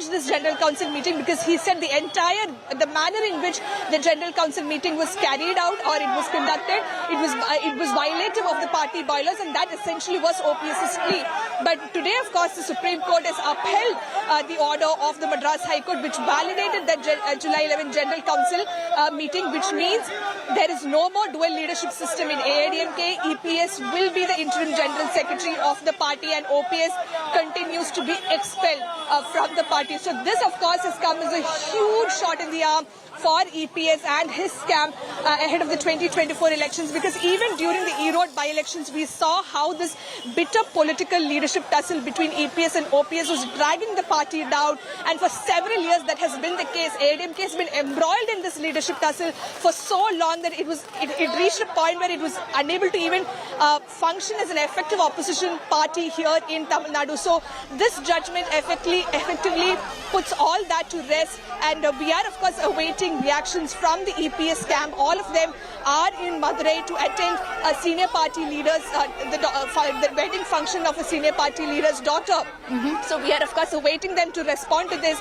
challenged this General Council meeting because he said the manner in which the General Council meeting was carried out or it was conducted, it was violative of the party bylaws, and that essentially was OPS's plea. But today, of course, the Supreme Court has upheld the order of the Madras High Court, which validated that July 11 General Council meeting, which means there is no more dual leadership system in AIADMK. EPS will be the interim General Secretary of the party, and OPS continues to be expelled from the party. So this, of course, has come as a huge shot in the arm for EPS and his camp ahead of the 2024 elections, because even during the Erode by-elections, we saw how this bitter political leadership tussle between EPS and OPS was dragging the party down, and for several years that has been the case. AIADMK has been embroiled in this leadership tussle for so long that it reached a point where it was unable to even function as an effective opposition party here in Tamil Nadu. So this judgment effectively puts all that to rest, and we are, of course, awaiting reactions from the EPS camp. All of them are in Madurai to attend a senior party leader's the wedding function of a senior party leader's daughter. So we are, of course, awaiting them to respond to this.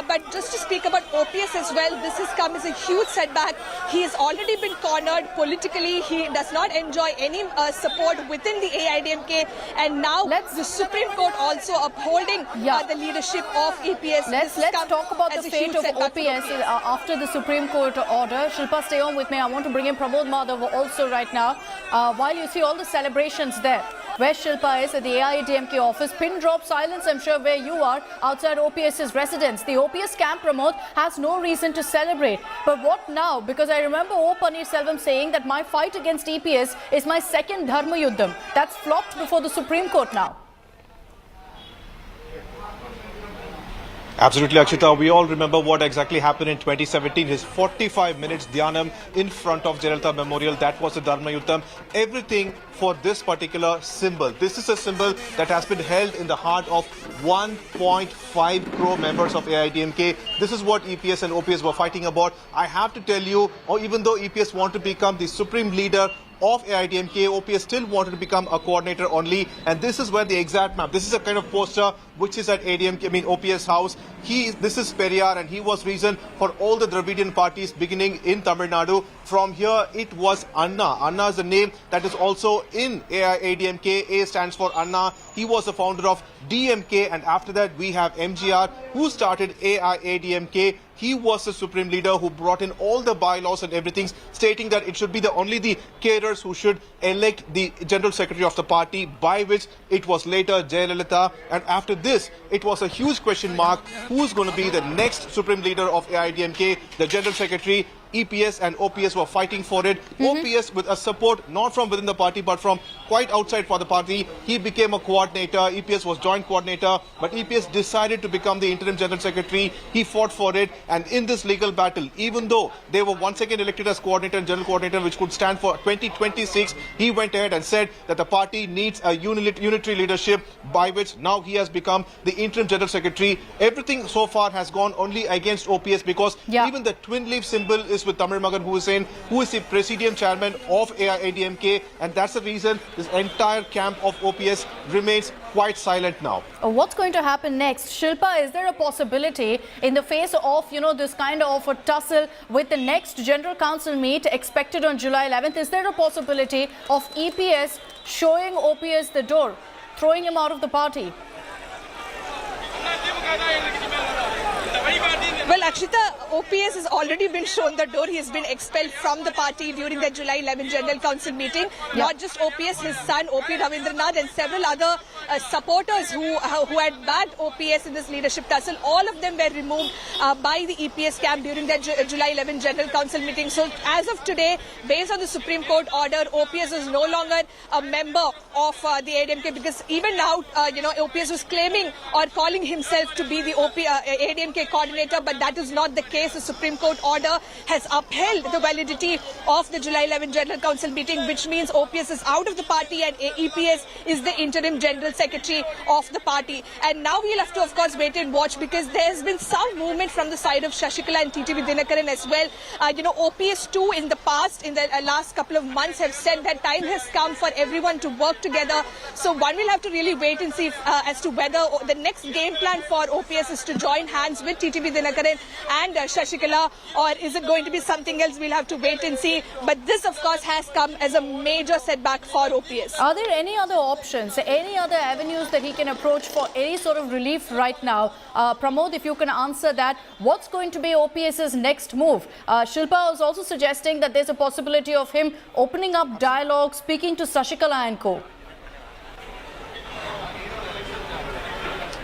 But just to speak about OPS as well, this has come as a huge setback. He has already been cornered politically. He does not enjoy any support within the AIADMK, and now the Supreme Court also upholding the leadership of EPS. Let's talk about the fate of OPS after the Supreme Court order. Shilpa, stay on with me. I want to bring in Pramod Madhav also right now. While you see all the celebrations there, where Shilpa is at the AIADMK office, pin drop silence, I'm sure, where you are outside OPS's residence. The OPS camp, Pramod, has no reason to celebrate. But what now? Because I remember O. Paneerselvam saying that my fight against EPS is my second Dharma Yuddham. That's flopped before the Supreme Court now. Absolutely, Akshita. We all remember what exactly happened in 2017. His 45 minutes Dhyanam in front of Jayalalitha Memorial. That was the Dharma Yuddham. Everything for this particular symbol. This is a symbol that has been held in the heart of 1.5 crore members of AIADMK. This is what EPS and OPS were fighting about. I have to tell you, or even though EPS want to become the supreme leader of AIADMK, OPS still wanted to become a coordinator only, and this is where the exact map. This is a kind of poster which is at OPS house. This is Periyar, and he was reason for all the Dravidian parties beginning in Tamil Nadu. From here, it was Anna. Anna is the name that is also in AIADMK. A stands for Anna. He was the founder of DMK, and after that we have MGR, who started AIADMK. He was the supreme leader who brought in all the bylaws and everything, stating that it should be only the cadres who should elect the general secretary of the party, by which it was later Jayalalitha. And after this, it was a huge question mark. Who's going to be the next supreme leader of AIADMK, the general secretary? EPS and OPS were fighting for it. OPS, with a support not from within the party but from quite outside for the party, he became a coordinator. EPS was joint coordinator, but EPS decided to become the interim general secretary. He fought for it, and in this legal battle, even though they were once again elected as coordinator and general coordinator, which could stand for 2026, he went ahead and said that the party needs a unitary leadership, by which now he has become the interim general secretary. Everything so far has gone only against OPS, because even the twin leaf symbol is with Tamil Magan Hussain, who is the presidium chairman of AIADMK, and that's the reason this entire camp of OPS remains quite silent now. What's going to happen next? Shilpa, is there a possibility in the face of, this kind of a tussle with the next General Council meet expected on July 11th, is there a possibility of EPS showing OPS the door, throwing him out of the party? Well, Akshita, OPS has already been shown the door. He has been expelled from the party during the July 11 General Council meeting. Not just OPS, his son, O.P. Ravindranath, and several other supporters who had backed OPS in this leadership tussle. All of them were removed by the EPS camp during the July 11 General Council meeting. So as of today, based on the Supreme Court order, OPS is no longer a member of the AIADMK, because even now, OPS was claiming or calling himself to be the AIADMK coordinator, but that is not the case. says the Supreme Court order has upheld the validity of the July 11 General Council meeting, which means OPS is out of the party and EPS is the interim General Secretary of the party. And now we'll have to, of course, wait and watch, because there's been some movement from the side of Shashikala and TTV Dinakaran as well. OPS too in the past, in the last couple of months, have said that time has come for everyone to work together. So one will have to really wait and see as to whether the next game plan for OPS is to join hands with TTV Dinakaran and Shashikala, or is it going to be something else? We'll have to wait and see. But this, of course, has come as a major setback for OPS. Are there any other options, any other avenues that he can approach for any sort of relief right now? Pramod, if you can answer that, what's going to be OPS's next move? Shilpa was also suggesting that there's a possibility of him opening up dialogue, speaking to Shashikala and co.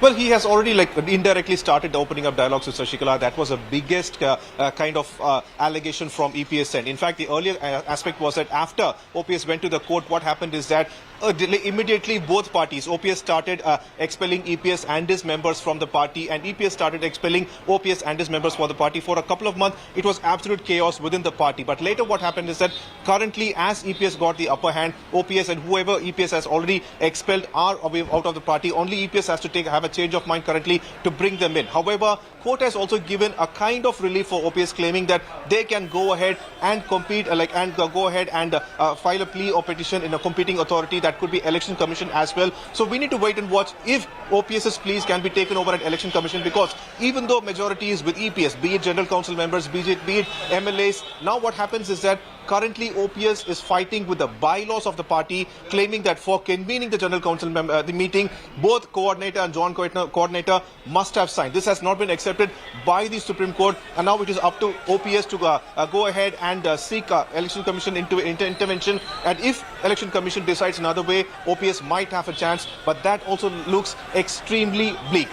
Well, he has already indirectly started opening up dialogues with Shashikala. That was the biggest kind of allegation from EPS end. In fact, the earlier aspect was that after OPS went to the court, what happened is that immediately both parties, OPS started expelling EPS and his members from the party, and EPS started expelling OPS and his members for the party. For a couple of months, it was absolute chaos within the party. But later what happened is that currently, as EPS got the upper hand, OPS and whoever EPS has already expelled are out of the party. Only EPS has to have a change of mind currently to bring them in. However, court has also given a kind of relief for OPS, claiming that they can go ahead and compete, go ahead and file a plea or petition in a competing authority. That could be Election Commission as well. So we need to wait and watch if OPS's pleas can be taken over at Election Commission, because even though majority is with EPS, be it General Council members, be it MLAs, now what happens is that currently OPS is fighting with the bylaws of the party, claiming that for convening the General Council the meeting, both coordinator and joint coordinator must have signed. This has not been accepted by the Supreme Court, and now it is up to OPS to go ahead and seek Election Commission intervention. And if Election Commission decides another way, OPS might have a chance, but that also looks extremely bleak.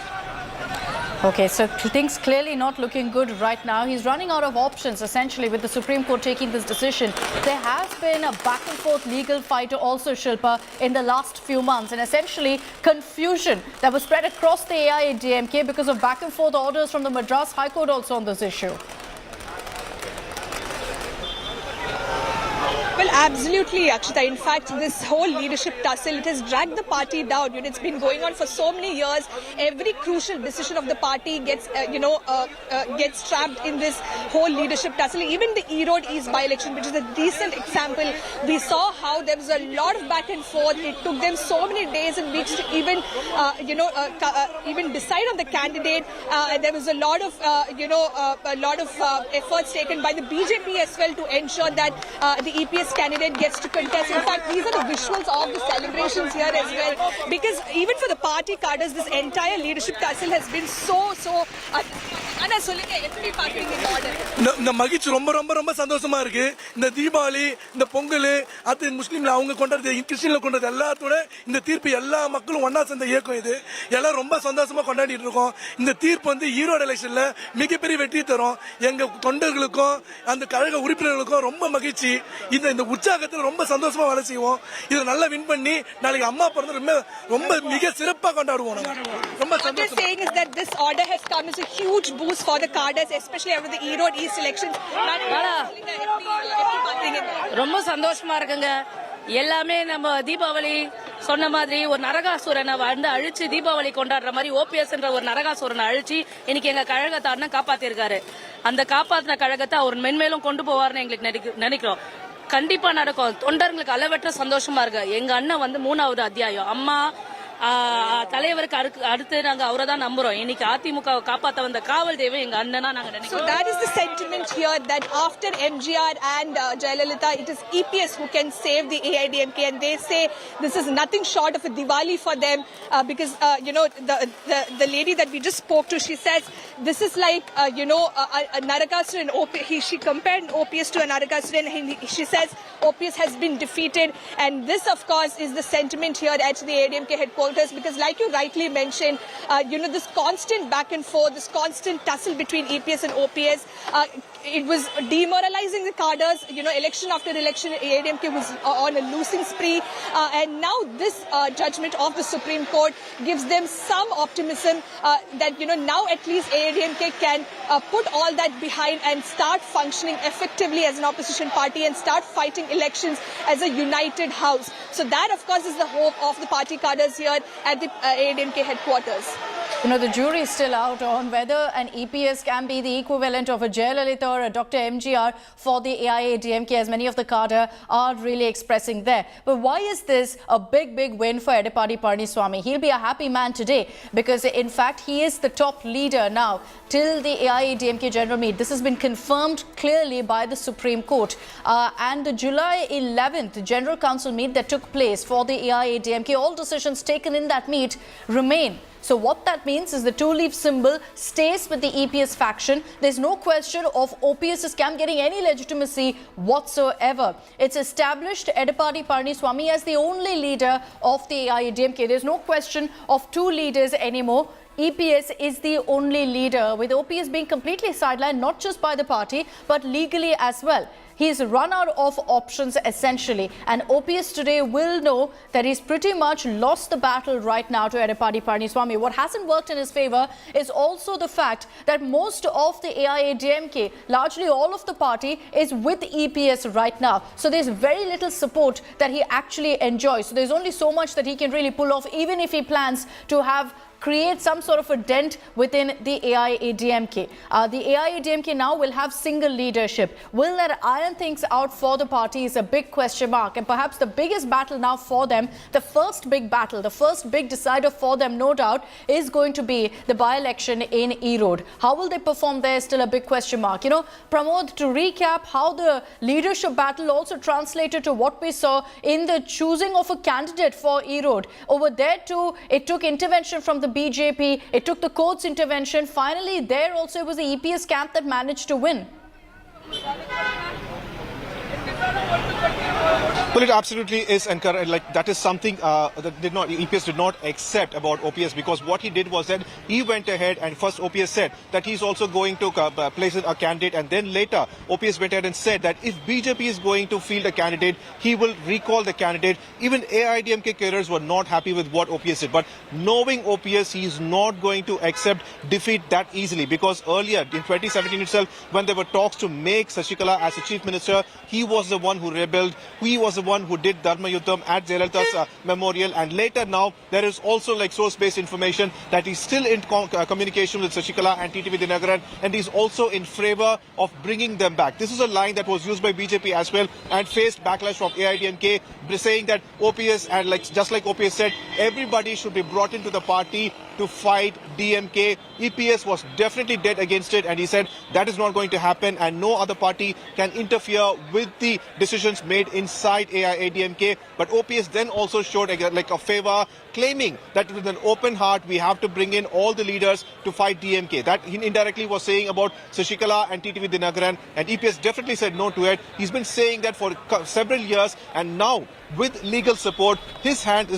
Okay, so things clearly not looking good right now. He's running out of options, essentially, with the Supreme Court taking this decision. There has been a back-and-forth legal fight also, Shilpa, in the last few months, and essentially confusion that was spread across the AIADMK because of back-and-forth orders from the Madras High Court also on this issue. Well, absolutely, Akshita. In fact, this whole leadership tussle, it has dragged the party down. It's been going on for so many years. Every crucial decision of the party gets, gets trapped in this whole leadership tussle. Even the Erode East by-election, which is a decent example, we saw how there was a lot of back and forth. It took them so many days and weeks to even, even decide on the candidate. There was a lot of, efforts taken by the BJP as well to ensure that the EPS candidate gets to contest. In fact, these are the visuals of the celebrations here as well, because even for the party cadres, this entire leadership tussle has been so இந்த மகிழ்ச்சி ரொம்ப ரொம்ப ரொம்ப சந்தோஷமா இருக்கு. இந்த தீபாவளி, இந்த பொங்கல், அது முஸ்லீம்ல அவங்க கொண்டாடுறது, கிறிஸ்டியன்ல கொண்டாடுறது எல்லாத்தோட இந்த தீர்ப்பு எல்லா மக்களும் ஒன்னா சேர்ந்த இயக்கம் இது. எல்லாம் ரொம்ப சந்தோஷமா கொண்டாடிட்டு இருக்கோம். இந்த தீர்ப்பு வந்து ஈரோடு எலெக்ஷன்ல மிகப்பெரிய வெற்றி தரும். எங்க தொண்டர்களுக்கும் அந்த கழக உறுப்பினர்களுக்கும் ரொம்ப மகிழ்ச்சி. இந்த உற்சாகத்துல ரொம்ப சந்தோஷமா வேலை செய்வோம். இத நல்லா வின் பண்ணி நாளைக்கு அம்மா பிறந்த ரொம்ப மிக சிறப்பா கொண்டாடுவோம். ரொம்ப சந்தோஷம். What they're saying is that this order has come as a huge boost for the cadres, especially after the Erode East elections. ரொம்ப சந்தோஷமா இருக்குங்க. எல்லாமே நம்ம தீபாவளி சொன்ன மாதிரி ஒரு நரகாசுரனை வந்து அழிச்சு தீபாவளி கொண்டாடுற மாதிரி ஓபிஎஸ் என்ற ஒரு நரகாசுரனை அழிச்சு இன்னைக்கு எங்க கழகத்தை அண்ணன் காப்பாத்திருக்காரு. அந்த காப்பாத்தின கழகத்தை அவர் மென்மேலும் கொண்டு போவார்னு எங்களுக்கு நினைக்கிறோம். கண்டிப்பா நடக்கும். தொண்டர்களுக்கு அளவற்ற சந்தோஷமா இருக்கு. எங்க அண்ணன் வந்து 3வது அத்தியாயம் அம்மா தலைவருக்கு அடுத்து நாங்க அவரை தான் நம்புறோம். இன்னைக்கு அதிமுக காப்பாத்த வந்த காவல் தெய்வம் எங்க அண்ணனா நாங்க நினைக்கிறோம். So that is the sentiment here, that after MGR and Jayalalitha, it is EPS who can save the AIADMK, and they say this is nothing short of a Diwali for them, because the lady that we just spoke to, she says this is like a Narakasura and she compared OPS to a Narakasura, and she says OPS has been defeated, and this of course is the sentiment here at the AIADMK headquarters. Because like you rightly mentioned, this constant back and forth, this constant tussle between EPS and OPS, it was demoralizing the cadres. Election after election, AIADMK was on a losing spree, and now this judgment of the Supreme Court gives them some optimism that now at least AIADMK can put all that behind and start functioning effectively as an opposition party and start fighting elections as a united house. So that, of course, is the hope of the party cadres here at the AIADMK headquarters. You know, the jury is still out on whether an EPS can be the equivalent of a Jayalalitha or a Dr. MGR for the AIADMK, as many of the cadre are really expressing there. But why is this a big win for Edeppadi Palaniswamy? He'll be a happy man today because, in fact, he is the top leader now till the AIADMK general meet. This has been confirmed clearly by the Supreme Court. And the July 11th general council meet that took place for the AIADMK, all decisions taken in that meet remain. So what that means is the two-leaf symbol stays with the EPS faction. There's no question of OPS's camp getting any legitimacy whatsoever. It's established Edeppadi Palaniswamy as the only leader of the AIADMK. There's no question of two leaders anymore. EPS is the only leader, with OPS being completely sidelined, not just by the party, but legally as well. He's run out of options essentially, and OPS today will know that he's pretty much lost the battle right now to Edeppadi Palaniswamy. What hasn't worked in his favour is also the fact that most of the AIADMK, largely all of the party, is with EPS right now. So there's very little support that he actually enjoys. So there's only so much that he can really pull off, even if he plans to create some sort of a dent within the AIADMK. The AIADMK now will have single leadership. Will that iron things out for the party is a big question mark, and perhaps the biggest battle now for them, the first big battle, the first big decider for them, no doubt, is going to be the by-election in Erode. How will they perform there is still a big question mark. You know, Pramod, to recap how the leadership battle also translated to what we saw in the choosing of a candidate for Erode. Over there too, it took intervention from the BJP, it took the court's intervention. Finally, there also it was the EPS camp that managed to win. Well, it absolutely is, and like that is something that EPS did not accept about OPS, because what he did was that he went ahead and first OPS said that he's also going to place a candidate, and then later OPS went ahead and said that if BJP is going to field a candidate, he will recall the candidate. Even AIADMK cadres were not happy with what OPS did, but knowing OPS, he is not going to accept defeat that easily, because earlier in 2017 itself, when there were talks to make Sashikala as the chief minister, he was the one who rebelled. He was the one who did Dharma Yuddham at Jayalalitha's memorial, and later now there is also like source-based information that he's still in communication with Sashikala and TTV Dinagaran, and he's also in favor of bringing them back. This is a line that was used by BJP as well and faced backlash from AIADMK, saying that OPS, and just like OPS said, everybody should be brought into the party to fight DMK. EPS was definitely dead against it, and he said that is not going to happen, and no other party can interfere with the decisions made inside AIADMK. But OPS then also showed a favor, claiming that with an open heart we have to bring in all the leaders to fight DMK. That he indirectly was saying about Sashikala and TTV Dinagaran, and EPS definitely said no to it. He's been saying that for several years, and now with legal support, EPS hand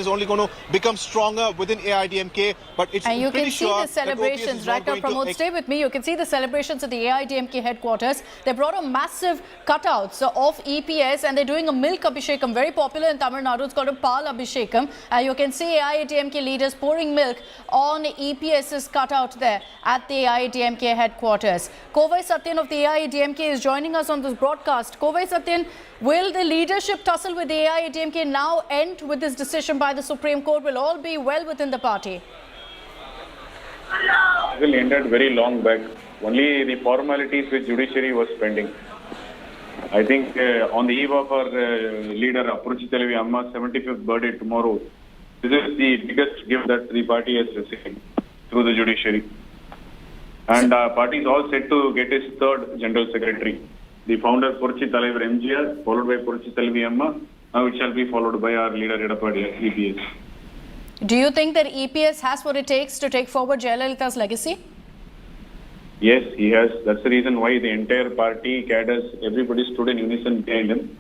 is only going to become stronger within AIADMK. But it's and you pretty can see sure the celebrations right now. Pramod, stay with me. You can see the celebrations at the AIADMK headquarters. They brought a massive cutouts of EPS, and they're doing a milk abhishekam, very popular in Tamil Nadu. It's called a pal abhishekam. You can see AIADMK leaders pouring milk on EPS's cutout there at the AIADMK headquarters. Kovai Satyan of the AIADMK is joining us on this broadcast. Kovai Satyan, will the leadership tussle with the AIADMK now end with this decision by the Supreme Court? Will all be well within the party? It will ended very long back. Only the formalities with judiciary was pending. I think on the eve of our leader Apurchitalavi Amma's 75th birthday tomorrow, this is the biggest gift that the party has received through the judiciary. And party is all set to get his third general secretary. The founder Purchitalavar MGR, followed by Purchitalavi Amma, now it shall be followed by our leader Edeppadi EPS. Do you think that EPS has what it takes to take forward Jayalalitha's legacy? Yes, he has. That's the reason why the entire party, cadres, everybody stood in unison behind him.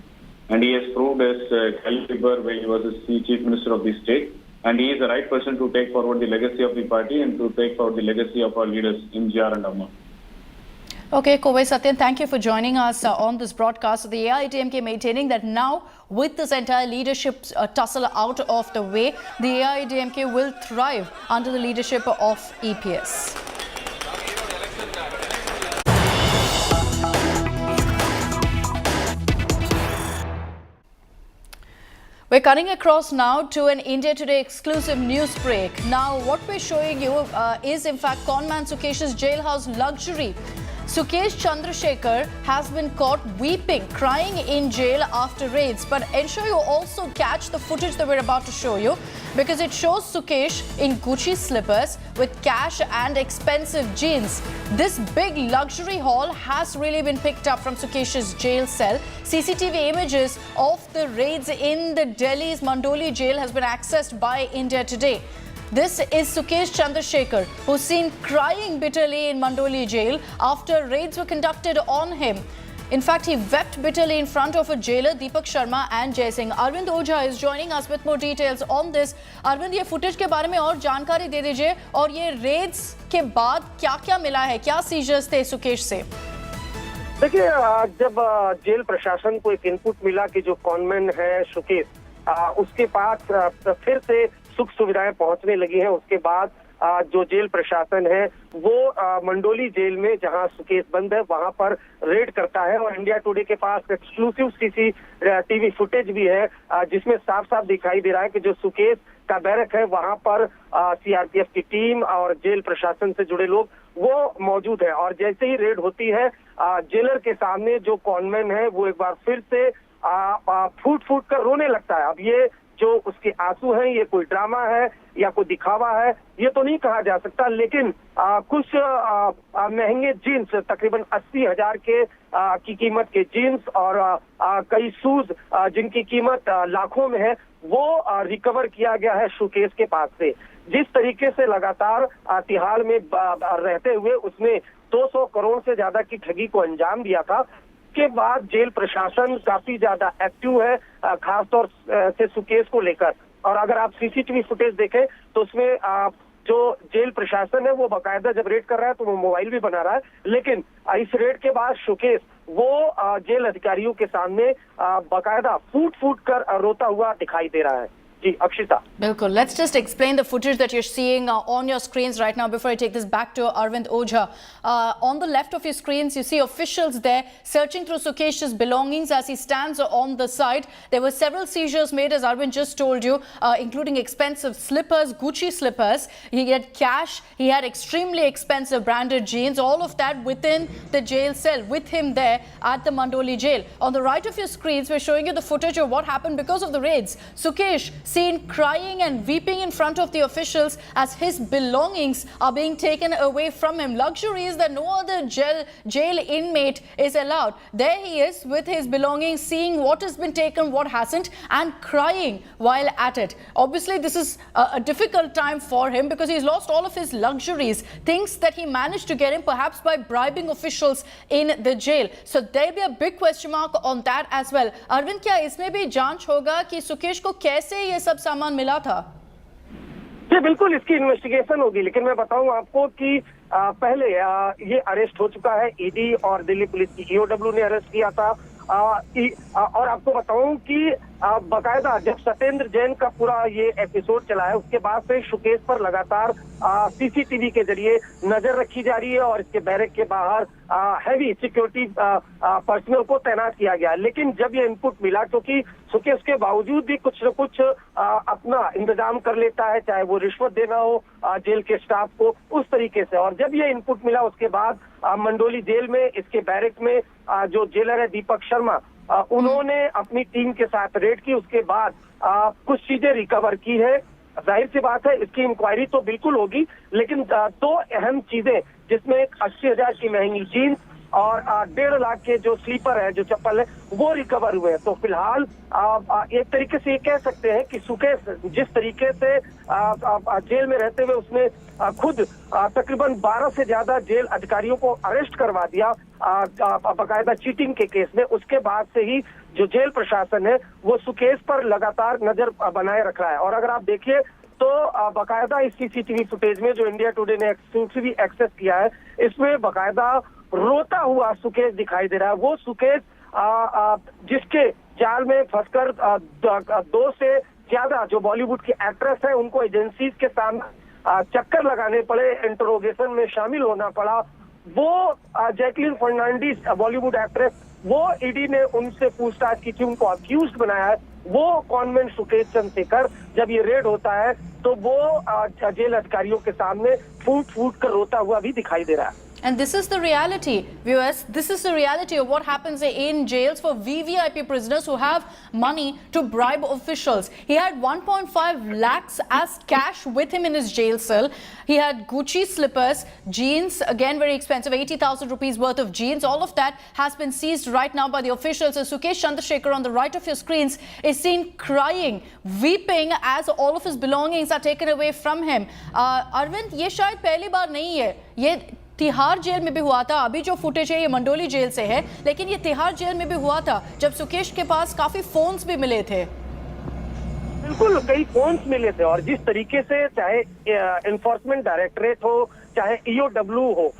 And he has proved his caliber when he was the chief minister of the state. And he is the right person to take forward the legacy of the party and to take forward the legacy of our leaders, MGR and Amma. Okay, Kovai Satyan, thank you for joining us on this broadcast. The AIADMK maintaining that now, with this entire leadership tussle out of the way, the AIADMK will thrive under the leadership of EPS. We're cutting across now to an India Today exclusive news break. Now, what we're showing you is in fact conman Sukesh's jailhouse luxury. Sukesh Chandrasekhar has been caught weeping, crying in jail after raids. But ensure you also catch the footage that we're about to show you, because it shows Sukesh in Gucci slippers with cash and expensive jeans. This big luxury haul has really been picked up from Sukesh's jail cell. CCTV images of the raids in the Delhi's Mandoli jail has been accessed by India Today. This is Sukesh Chandrasekhar, who's seen crying bitterly in Mandoli jail after raids were conducted on him. In fact, he wept bitterly in front of a jailer, Deepak Sharma and Jay Singh. Arvind Ojha is joining us with more details on this. Arvind, ये footage के बारे में और जानकारी दे दीजिए, और ये raids के बाद क्या-क्या मिला है, क्या seizures थे सुकेश से? देखिए, जब जेल प्रशासन को एक इनपुट मिला कि जो कॉनमैन है सुकेश, उसके पास फिर से सुख सुविधाएं पहुंचने लगी हैं, उसके बाद जो जेल प्रशासन है वो मंडोली जेल में जहां सुकेश बंद है वहां पर रेड करता है। और इंडिया टुडे के पास एक्सक्लूसिव सीसीटीवी फुटेज भी है जिसमें साफ साफ दिखाई दे रहा है कि जो सुकेश का बैरक है वहां पर सीआरपीएफ की टीम और जेल प्रशासन से जुड़े लोग वो मौजूद है। और जैसे ही रेड होती है, जेलर के सामने जो कॉनमैन है वो एक बार फिर से फूट फूट कर रोने लगता है। अब ये जो उसके आंसू हैं, ये कोई ड्रामा है या कोई दिखावा है, ये तो नहीं कहा जा सकता, लेकिन कुछ महंगे जीन्स, तकरीबन 80,000 की कीमत के जीन्स और कई शूज जिनकी कीमत लाखों में है, वो रिकवर किया गया है सुकेश के पास से। जिस तरीके से लगातार तिहाड़ में रहते हुए उसने 200 करोड़ से ज्यादा की ठगी को अंजाम दिया था, के बाद जेल प्रशासन काफी ज्यादा एक्टिव है, खासतौर से सुकेश को लेकर। और अगर आप सीसीटीवी फुटेज देखें तो उसमें जो जेल प्रशासन है वो बाकायदा जब रेड कर रहा है तो वो मोबाइल भी बना रहा है, लेकिन इस रेड के बाद सुकेश वो जेल अधिकारियों के सामने बाकायदा फूट फूट कर रोता हुआ दिखाई दे रहा है। Bilkul. Let's just explain the footage that you're seeing on your screens right now before I take this back to Arvind Ojha. On the left of your screens, you see officials there searching through Sukesh's belongings as he stands on the side. There were several seizures made, as Arvind just told you, including expensive slippers, Gucci slippers. He had cash. He had extremely expensive branded jeans. All of that within the jail cell with him there at the Mandoli jail. On the right of your screens, we're showing you the footage of what happened because of the raids. Sukesh seen crying and weeping in front of the officials as his belongings are being taken away from him. Luxuries that no other jail inmate is allowed. There he is with his belongings, seeing what has been taken, what hasn't, and crying while at it. Obviously, this is a difficult time for him because he's lost all of his luxuries, things that he managed to get in perhaps by bribing officials in the jail. So there'll be a big question mark on that as well. Arvind, क्या इसमें भी जांच होगा कि सुकेश को कैसे ये सब सामान मिला था? जी बिल्कुल, इसकी इन्वेस्टिगेशन होगी, लेकिन मैं बताऊं आपको कि पहले ये अरेस्ट हो चुका है। ईडी और दिल्ली पुलिस की ईओडब्ल्यू ने अरेस्ट किया था। और आपको बताऊं कि बाकायदा जब सत्येंद्र जैन का पूरा ये एपिसोड चला है उसके बाद से सुकेश पर लगातार सीसीटीवी के जरिए नजर रखी जा रही है और इसके बैरक के बाहर हैवी सिक्योरिटी पर्सनल को तैनात किया गया। लेकिन जब ये इनपुट मिला, क्योंकि सुकेश के बावजूद भी कुछ न कुछ अपना इंतजाम कर लेता है, चाहे वो रिश्वत देना हो जेल के स्टाफ को, उस तरीके से। और जब ये इनपुट मिला उसके बाद मंडोली जेल में इसके बैरक में जो जेलर है दीपक शर्मा, उन्होंने अपनी टीम के साथ रेड की। उसके बाद कुछ चीजें रिकवर की है। जाहिर सी बात है इसकी इंक्वायरी तो बिल्कुल होगी, लेकिन दो अहम चीजें जिसमें 80,000 की महंगी जीन्स और 1.5 लाख के जो स्लीपर है, जो चप्पल है, वो रिकवर हुए हैं। तो फिलहाल एक तरीके से ये कह सकते हैं कि सुकेश जिस तरीके से जेल में रहते हुए उसने खुद तकरीबन 12 से ज्यादा जेल अधिकारियों को अरेस्ट करवा दिया बाकायदा चीटिंग के केस में, उसके बाद से ही जो जेल प्रशासन है वो सुकेश पर लगातार नजर बनाए रख रहा है। और अगर आप देखिए तो बाकायदा इस सीसीटीवी फुटेज में जो इंडिया टुडे ने एक्सक्लूसिवली एक्सेस किया है, इसमें बाकायदा रोता हुआ सुकेश दिखाई दे रहा है। वो सुकेश जिसके जाल में फंसकर 2 से ज्यादा जो बॉलीवुड की एक्ट्रेस है उनको एजेंसीज के सामने चक्कर लगाने पड़े, इंटरोगेशन में शामिल होना पड़ा, वो जैकलिन फर्नांडिस बॉलीवुड एक्ट्रेस, वो ईडी ने उनसे पूछताछ की थी, उनको अक्यूज्ड बनाया है। वो कॉन्वेंट सुकेश चंद्रशेखर, जब ये रेड होता है तो वो जेल अधिकारियों के सामने फूट फूट कर रोता हुआ भी दिखाई दे रहा है। And this is the reality, viewers. This is the reality of what happens in jails for VVIP prisoners who have money to bribe officials. He had 1.5 lakhs as cash with him in his jail cell. He had Gucci slippers, jeans, again very expensive, 80,000 rupees worth of jeans. All of that has been seized right now by the officials. So Sukesh Chandrasekhar on the right of your screens is seen crying, weeping as all of his belongings are taken away from him. Arvind, ये शायद पहली बार नहीं है. ये Tihar jail में भी हुआ था। अभी जो फुटेज है ये मंडोली जेल से है, लेकिन ये तिहाड़ जेल में भी हुआ था जब सुकेश के पास काफी फोन्स भी मिले थे। बिल्कुल, कई फोन्स मिले थे और जिस तरीके से चाहे एनफोर्समेंट डायरेक्टरेट हो चाहे ईओडब्ल्यू हो,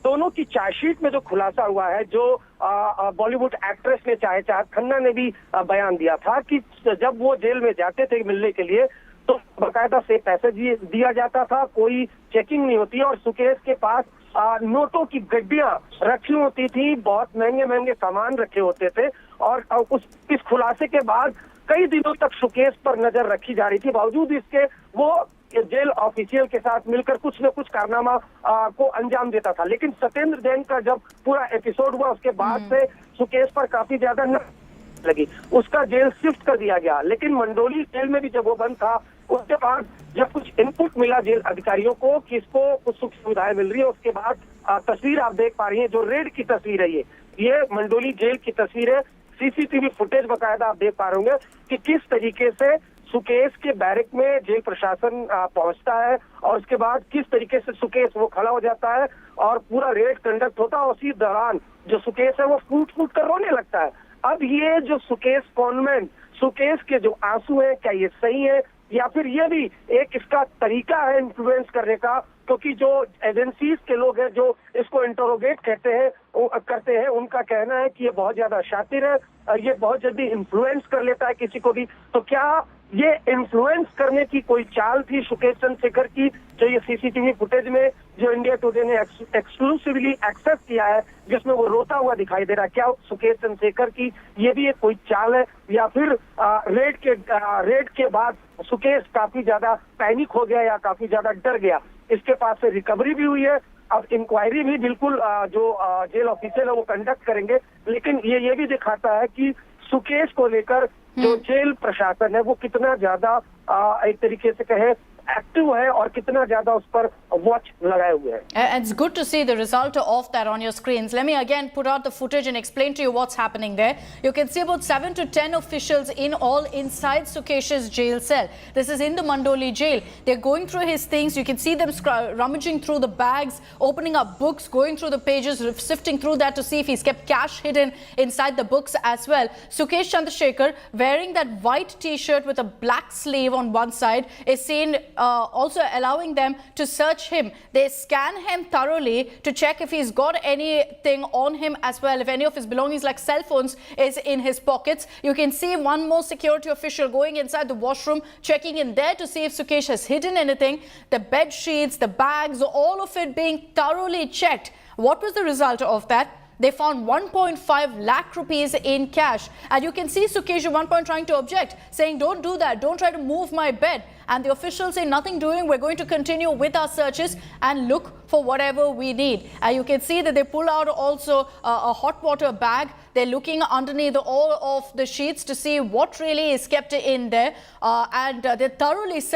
दोनों की चार्जशीट में जो खुलासा हुआ है, जो बॉलीवुड एक्ट्रेस ने चाहे चाहत खन्ना ने भी बयान दिया था कि जब वो जेल में जाते थे मिलने के लिए तो बाकायदा से पैसे दिया जाता था, कोई चेकिंग नहीं होती और सुकेश के पास नोटों की गड्डियां रखी होती थी, बहुत महंगे महंगे सामान रखे होते थे और इस खुलासे के बाद कई दिनों तक सुकेश पर नजर रखी जा रही थी। बावजूद इसके वो जेल ऑफिशियल के साथ मिलकर कुछ न कुछ कारनामा को अंजाम देता था। लेकिन सत्येंद्र जैन का जब पूरा एपिसोड हुआ उसके बाद से सुकेश पर काफी ज्यादा लगी, उसका जेल शिफ्ट कर दिया गया। लेकिन मंडोली जेल में भी जब वो बंद था, उसके बाद जब कुछ इनपुट मिला जेल अधिकारियों को कि इसको कुछ सुख सुविधाएं मिल रही है, उसके बाद तस्वीर आप देख पा रही हैं, जो रेड की तस्वीर है, ये मंडोली जेल की तस्वीर है। सीसीटीवी फुटेज बकायदा आप देख पा रहे होंगे कि किस तरीके से सुकेश के बैरक में जेल प्रशासन पहुंचता है और उसके बाद किस तरीके से सुकेश वो खड़ा हो जाता है और पूरा रेड कंडक्ट होता है। उसी दौरान जो सुकेश है वो फूट फूट कर रोने लगता है। अब ये जो सुकेश कॉन्वेंट, सुकेश के जो आंसू हैं, क्या ये सही है या फिर ये भी एक इसका तरीका है इन्फ्लुएंस करने का? क्योंकि जो एजेंसीज के लोग हैं जो इसको इंटरोगेट करते हैं, उनका कहना है कि ये बहुत ज्यादा शातिर है, ये बहुत जल्दी इन्फ्लुएंस कर लेता है किसी को भी। तो क्या ये इन्फ्लुएंस करने की कोई चाल थी सुकेश चंद्रशेखर की, जो ये सीसीटीवी फुटेज में जो इंडिया टुडे ने एक्सक्लूसिवली एक्सेस किया है, जिसमें वो रोता हुआ दिखाई दे रहा है, क्या सुकेश चंद्रशेखर की ये भी एक कोई चाल है या फिर रेड के बाद सुकेश काफी ज्यादा पैनिक हो गया या काफी ज्यादा डर गया? इसके पास से रिकवरी भी हुई है, अब इंक्वायरी भी बिल्कुल जो जेल ऑफिसर है वो कंडक्ट करेंगे। लेकिन ये भी दिखाता है कि सुकेश को लेकर जो जेल प्रशासन है वो कितना ज्यादा एक तरीके से कहे एक्टिव है और कितना ज्यादा उस पर वॉच लगाए हुए हैं। And it's good to see the result of that on your screens. Let me again put out the footage and explain to you what's happening there. You can see about 7 to 10 officials in all inside Sukesh's jail cell. This is in the Mandoli jail. They're going through his things. You can see them rummaging through the bags, opening up books, going through the pages, sifting through that to see if he's kept cash hidden inside the books as well. Sukesh Chandrasekhar, wearing that white t-shirt with a black sleeve on one side, is seen also allowing them to search him. They scan him thoroughly to check if he's got anything on him as well, if any of his belongings like cell phones is in his pockets. You can see one more security official going inside the washroom, checking in there to see if Sukesh has hidden anything. The bed sheets, the bags, all of it being thoroughly checked. What was the result of that? They found 1.5 lakh rupees in cash. And you can see Sukesh at one point trying to object, saying, don't do that, don't try to move my bed. And the officials say, nothing doing, we're going to continue with our searches and look for whatever we need. And you can see that they pull out also a hot water bag. They're looking underneath all of the sheets to see what really is kept in there. And they're thoroughly searching.